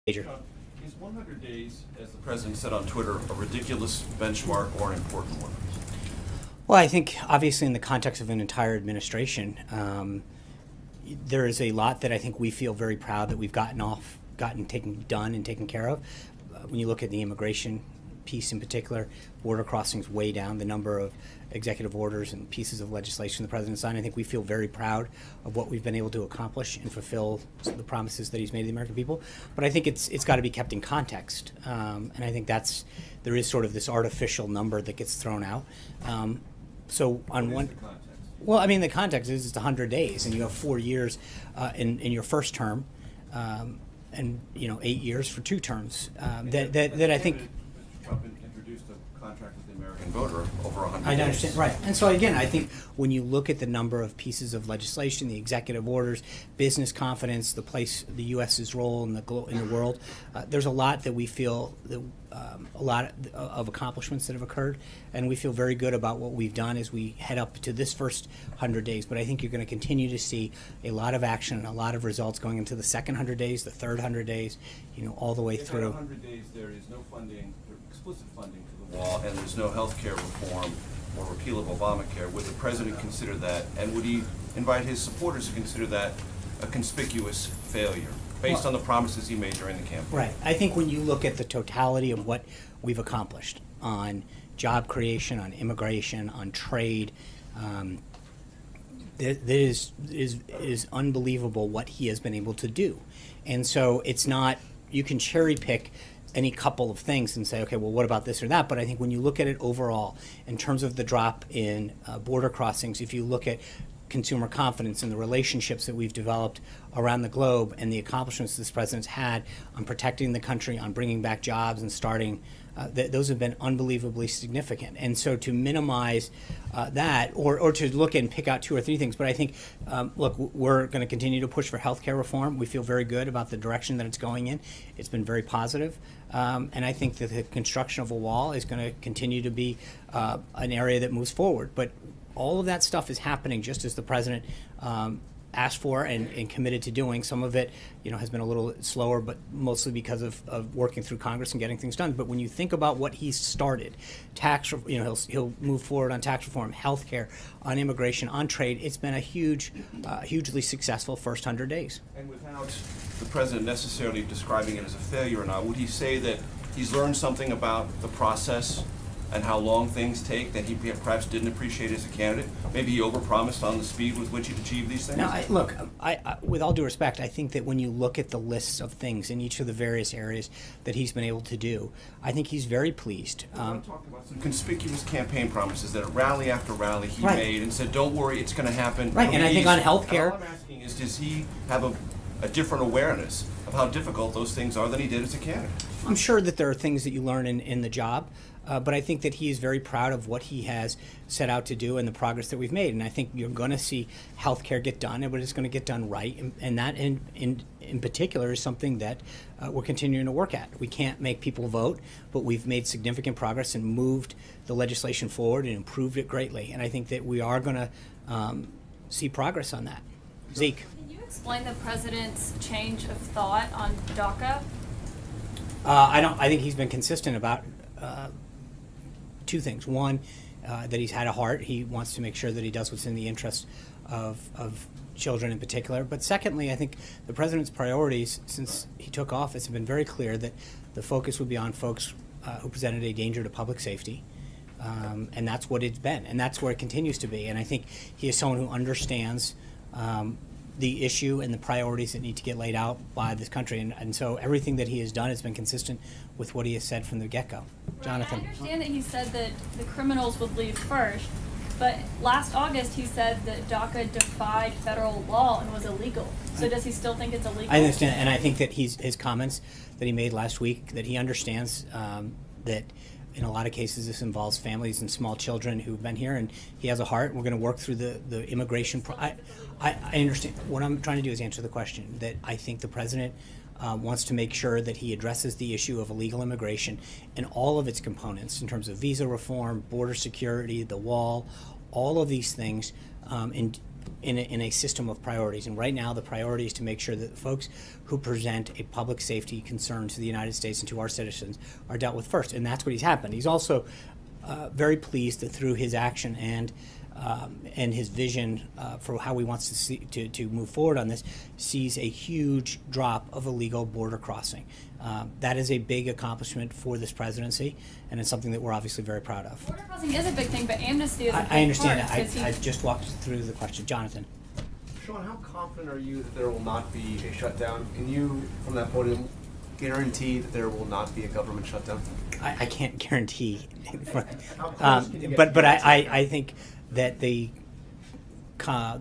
Major. Is 100 days, as the president said on Twitter, a ridiculous benchmark or an important one? Well, I think obviously in the context of an entire administration, there is a lot that I think we feel very proud that we've gotten done and taken care of. When you look at the immigration piece in particular, border crossings way down, the number of executive orders and pieces of legislation the president signed, I think we feel very proud of what we've been able to accomplish and fulfill the promises that he's made to the American people. But I think it's got to be kept in context, and I think there is sort of this artificial number that gets thrown out. So on one. Well, I mean, the context is it's 100 days, and you have 4 years in your first term, and 8 years for 2 terms. That I think. Mr. Trump introduced a contract with the American voter over 100 I days. understand, right. And so again, I think when you look at the number of pieces of legislation, the executive orders, business confidence, the U.S.'s role in the world, there's a lot that we feel that. A lot of accomplishments that have occurred, and we feel very good about what we've done as we head up to this first 100 days. But I think you're going to continue to see a lot of action and a lot of results going into the second 100 days, the third 100 days, all the way through. If at 100 days there is no funding, explicit funding to the wall, and there's no health care reform or repeal of Obamacare, would the president consider that, and would he invite his supporters to consider that a conspicuous failure? Based on the promises he made during the campaign. Right. I think when you look at the totality of what we've accomplished on job creation, on immigration, on trade, it is unbelievable what he has been able to do. And so it's not, you can cherry pick any couple of things and say, okay, well, what about this or that? But I think when you look at it overall, in terms of the drop in border crossings, if you look at consumer confidence and the relationships that we've developed around the globe and the accomplishments this president's had on protecting the country, on bringing back jobs and starting, those have been unbelievably significant. And so to minimize that or to look and pick out 2 or 3 things, but I think, look, we're going to continue to push for health care reform. We feel very good about the direction that it's going in. It's been very positive. And I think that the construction of a wall is going to continue to be an area that moves forward. But all of that stuff is happening just as the president asked for and committed to doing. Some of it, has been a little slower, but mostly because of working through Congress and getting things done. But when you think about what he's started, he'll move forward on tax reform, health care, on immigration, on trade. It's been a hugely successful first 100 days. And without the president necessarily describing it as a failure or not, would he say that he's learned something about the process and how long things take that he perhaps didn't appreciate as a candidate? Maybe he overpromised on the speed with which he'd achieve these things? Now, I with all due respect, I think that when you look at the lists of things in each of the various areas that he's been able to do, I think he's very pleased. I talked about some conspicuous campaign promises that rally after rally he made and said, don't worry, it's going to happen. Right, and I think on health care. All I'm asking is, does he have a different awareness of how difficult those things are than he did as a candidate? I'm sure that there are things that you learn in the job. But I think that he is very proud of what he has set out to do and the progress that we've made. And I think you're going to see health care get done, but it's going to get done right. And that in particular is something that we're continuing to work at. We can't make people vote, but we've made significant progress and moved the legislation forward and improved it greatly. And I think that we are going to see progress on that. Zeke. Can you explain the president's change of thought on DACA? I think he's been consistent about 2 things. One, that he's had a heart. He wants to make sure that he does what's in the interest of children in particular. But secondly, I think the president's priorities since he took office have been very clear that the focus would be on folks who presented a danger to public safety. And that's what it's been. And that's where it continues to be. And I think he is someone who understands the issue and the priorities that need to get laid out by this country. And so everything that he has done has been consistent with what he has said from the get-go. Jonathan. I understand that he said that the criminals would leave first, but last August he said that DACA defied federal law and was illegal. So does he still think it's illegal? I understand, and I think that his comments that he made last week, that he understands that in a lot of cases this involves families and small children who've been here, and he has a heart. We're going to work through the immigration. I understand. What I'm trying to do is answer the question that I think the president wants to make sure that he addresses the issue of illegal immigration and all of its components in terms of visa reform, border security, the wall, all of these things, and in a system of priorities. And right now, the priority is to make sure that the folks who present a public safety concern to the United States and to our citizens are dealt with first. And that's what he's happened. He's also very pleased that through his action and his vision for how he wants to see to move forward on this, sees a huge drop of illegal border crossing. That is a big accomplishment for this presidency, and it's something that we're obviously very proud of. Border crossing is a big thing, but amnesty is a big I understand part, that. 'cause I just walked through the question. Jonathan. Sean, how confident are you that there will not be a shutdown? Can you, from that podium, guarantee that there will not be a government shutdown? I can't guarantee, How close can you get but to that? I think that the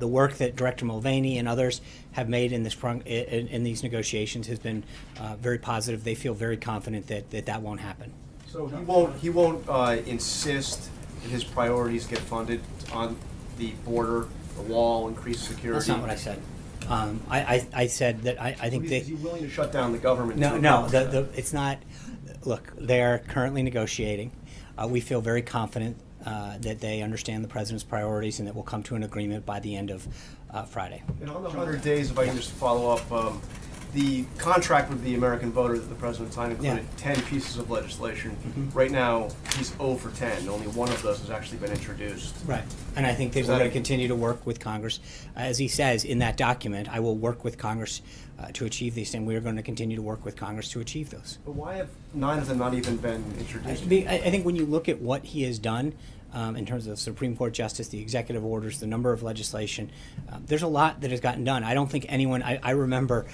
work that Director Mulvaney and others have made in these negotiations has been very positive. They feel very confident that won't happen. So he won't insist that his priorities get funded on the border, the wall, increased security? That's not what I said. I said that I think Is he willing to shut down the government? No, it's not. Look, they are currently negotiating. We feel very confident that they understand the president's priorities and that we'll come to an agreement by the end of Friday. And on the 100 days, if I can just follow up, the contract with the American voter that the president signed included 10 pieces of legislation. Right now, he's 0 for 10. Only one of those has actually been introduced. Right. And I think that Is we're that going a- to continue to work with Congress. As he says in that document, I will work with Congress to achieve these, and we are going to continue to work with Congress to achieve those. But why have 9 of them not even been introduced? I think when you look at what he has done in terms of Supreme Court justice, the executive orders, the number of legislation, there's a lot that has gotten done. I don't think anyone, I remember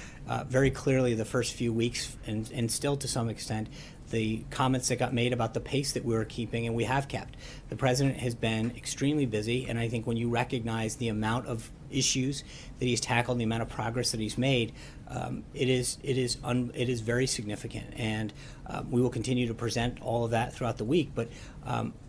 very clearly the first few weeks, and still to some extent, the comments that got made about the pace that we were keeping and we have kept. The president has been extremely busy, and I think when you recognize the amount of issues that he's tackled, the amount of progress that he's made, it is very significant, and we will continue to present all of that throughout the week. But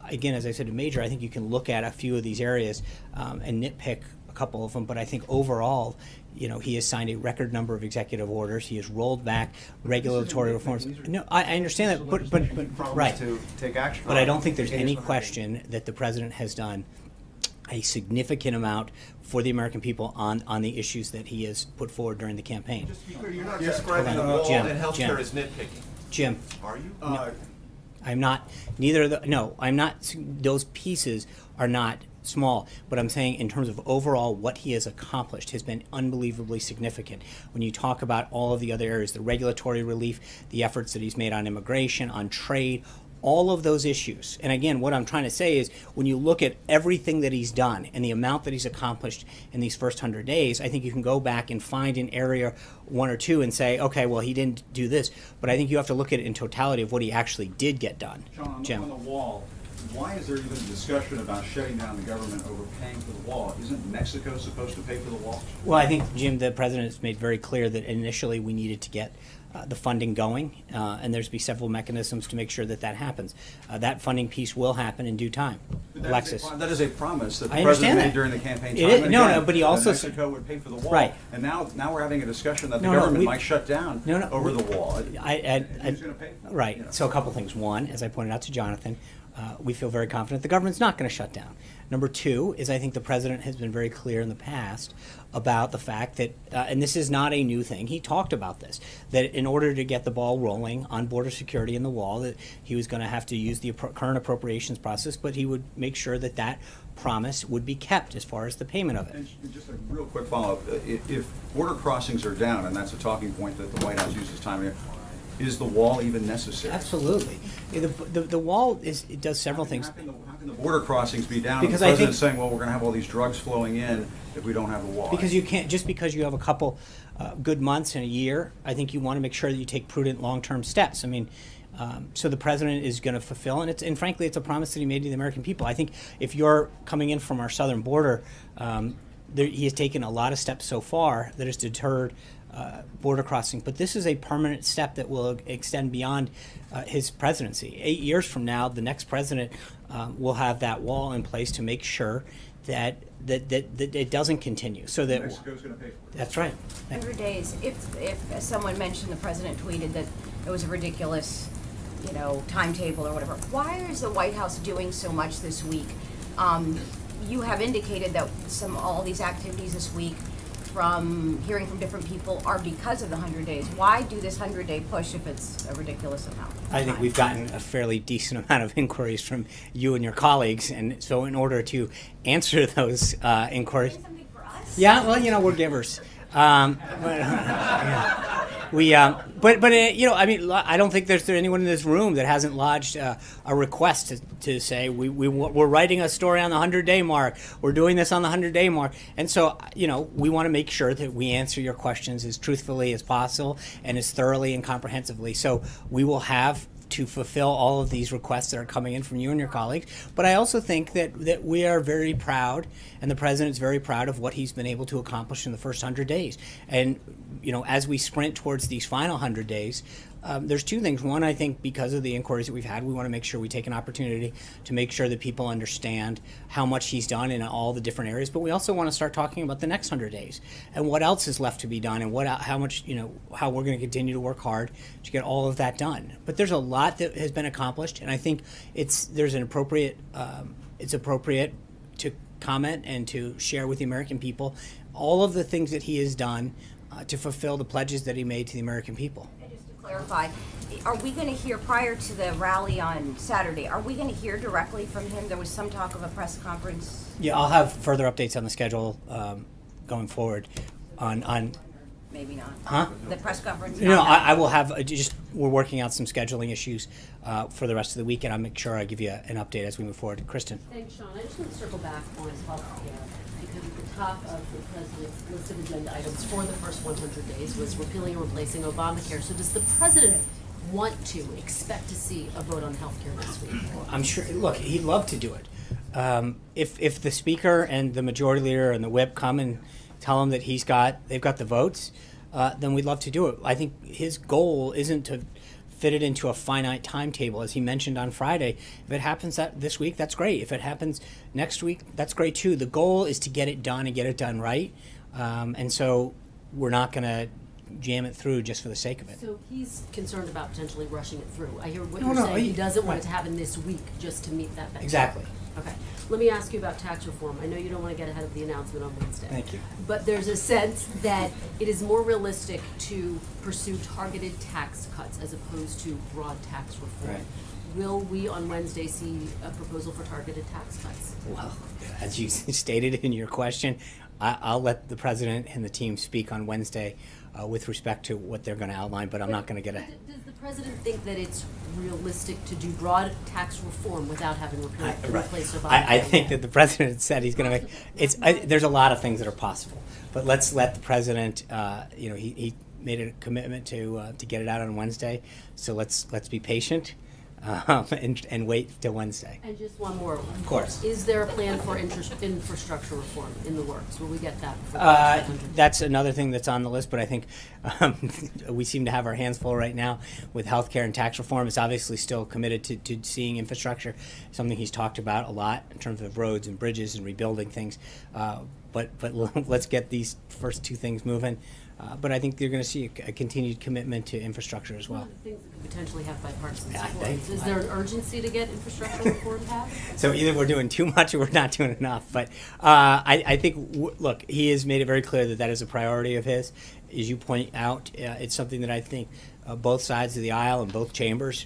again, as I said to Major, I think you can look at a few of these areas and nitpick a couple of them, but I think overall, he has signed a record number of executive orders. He has rolled back regulatory reforms. No, I understand that, but right. To take action. But I don't think there's Again, any it's not- question that the president has done a significant amount for the American people on the issues that he has put forward during the campaign. Just to be clear, you're not Yeah, describing the hold on. wall Jim, and healthcare Jim. as nitpicking, Jim, are you? I'm not, neither of the, no, I'm not, those pieces are not small, but I'm saying in terms of overall what he has accomplished has been unbelievably significant. When you talk about all of the other areas, the regulatory relief, the efforts that he's made on immigration, on trade, all of those issues. And again, what I'm trying to say is when you look at everything that he's done and the amount that he's accomplished in these first 100 days, I think you can go back and find an area, one or two, and say, okay, well, he didn't do this. But I think you have to look at it in totality of what he actually did get done. John, Jim. on the wall, why is there even a discussion about shutting down the government over paying for the wall? Isn't Mexico supposed to pay for the wall? Well, I think, Jim, the president has made very clear that initially we needed to get the funding going, and there's be several mechanisms to make sure that that happens. That funding piece will happen in due time. Alexis. That is a promise that the I president understand made that. during the campaign It time is- and no, again, no, but he that also Mexico would pay for the wall. Right. And now we're having a discussion that the No, no, government we- might shut down over the wall. Who's Who's going to pay for it? Right. You know. So a couple things. One, as I pointed out to Jonathan, we feel very confident the government's not going to shut down. Number two is I think the president has been very clear in the past about the fact that, and this is not a new thing, he talked about this, that in order to get the ball rolling on border security and the wall, that he was going to have to use the current appropriations process, but he would make sure that that promise would be kept as far as the payment of it. And just a real quick follow-up. If border crossings are down, and that's a talking point that the White House uses time and again, is the wall even necessary? Absolutely. The wall it does several things. How can the border crossings be down? Because and I the president's think- saying, well, we're going to have all these drugs flowing in if we don't have a wall. Because you can't, just because you have a couple good months in a year, I think you want to make sure that you take prudent long-term steps. I mean, so the president is going to fulfill, and frankly, it's a promise that he made to the American people. I think if you're coming in from our southern border, he has taken a lot of steps so far that has deterred border crossing. But this is a permanent step that will extend beyond his presidency. 8 years from now, the next president will have that wall in place to make sure that it doesn't continue. So that Mexico's going to pay for it. that's right. 100 days. If as someone mentioned, the president tweeted that it was a ridiculous, timetable or whatever. Why is the White House doing so much this week? you have indicated that all these activities this week, from hearing from different people, are because of the 100 days. Why do this 100-day push if it's a ridiculous amount of I think time? we've gotten a fairly decent amount of inquiries from you and your colleagues, and so in order to answer those inquiries, Something for us? yeah, well, we're givers. I mean, I don't think there's anyone in this room that hasn't lodged a request to say we're writing a story on the 100-day mark. We're doing this on the 100-day mark, and so we want to make sure that we answer your questions as truthfully as possible and as thoroughly and comprehensively. So we will have to fulfill all of these requests that are coming in from you and your colleagues. But I also think that we are very proud, and the president's very proud of what he's been able to accomplish in the first 100 days. And, as we sprint towards these final 100 days, there's two things. One, I think because of the inquiries that we've had, we want to make sure we take an opportunity to make sure that people understand how much he's done in all the different areas. But we also want to start talking about the next 100 days and what else is left to be done, and how much, how we're going to continue to work hard to get all of that done. But there's a lot that has been accomplished, and I think it's appropriate to comment and to share with the American people all of the things that he has done to fulfill the pledges that he made to the American people. And just to clarify, are we going to hear, prior to the rally on Saturday, are we going to hear directly from him? There was some talk of a press conference. Yeah, I'll have further updates on the schedule going forward on Maybe not. Huh? The press conference? No, I will have we're working out some scheduling issues for the rest of the week, and I'll make sure I give you an update as we move forward. Kristen. Thanks, Sean. I just want to circle back on healthcare, because at the top of the president's list of agenda items for the first 100 days was repealing and replacing Obamacare. So does the president want to expect to see a vote on healthcare this week? I'm sure. Look, he'd love to do it. If the speaker and the majority leader and the whip come and tell him that they've got the votes, then we'd love to do it. I think his goal isn't to fit it into a finite timetable, as he mentioned on Friday. If it happens this week, that's great. If it happens next week, that's great too. The goal is to get it done and get it done right, and so we're not going to jam it through just for the sake of it. So he's concerned about potentially rushing it through. I hear what No, you're no, saying. He doesn't want right. it to happen this week just to meet that benchmark. Exactly. Okay. Let me ask you about tax reform. I know you don't want to get ahead of the announcement on Wednesday. Thank you. But there's a sense that it is more realistic to pursue targeted tax cuts as opposed to broad tax reform. Right. Will we on Wednesday see a proposal for targeted tax cuts? Well, as you stated in your question, I'll let the president and the team speak on Wednesday with respect to what they're going to outline, but I'm not going to get ahead. Does the president think that it's realistic to do broad tax reform without having replaced Obamacare? I think that the president said he's going to make there's a lot of things that are possible, but let's let the president. He made a commitment to get it out on Wednesday, so let's be patient and wait till Wednesday. And just one more. Of course. Is there a plan for infrastructure reform in the works? Will we get that before the next 100? That's another thing that's on the list, but I think we seem to have our hands full right now with healthcare and tax reform. It's obviously still committed to seeing infrastructure, something he's talked about a lot in terms of roads and bridges and rebuilding things. But let's get these first two things moving. But I think you're going to see a continued commitment to infrastructure as One well. of the things that could potentially have bipartisan Yeah, support. I- Is there an urgency to get infrastructure reform passed? So either we're doing too much or we're not doing enough. But I think, look, he has made it very clear that is a priority of his. As you point out, it's something that I think both sides of the aisle and both chambers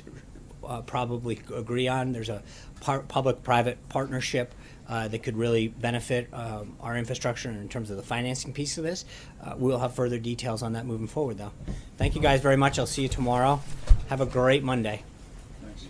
probably agree on. There's a public-private partnership that could really benefit our infrastructure in terms of the financing piece of this. We'll have further details on that moving forward, though. Thank you guys very much. I'll see you tomorrow. Have a great Monday. Thanks.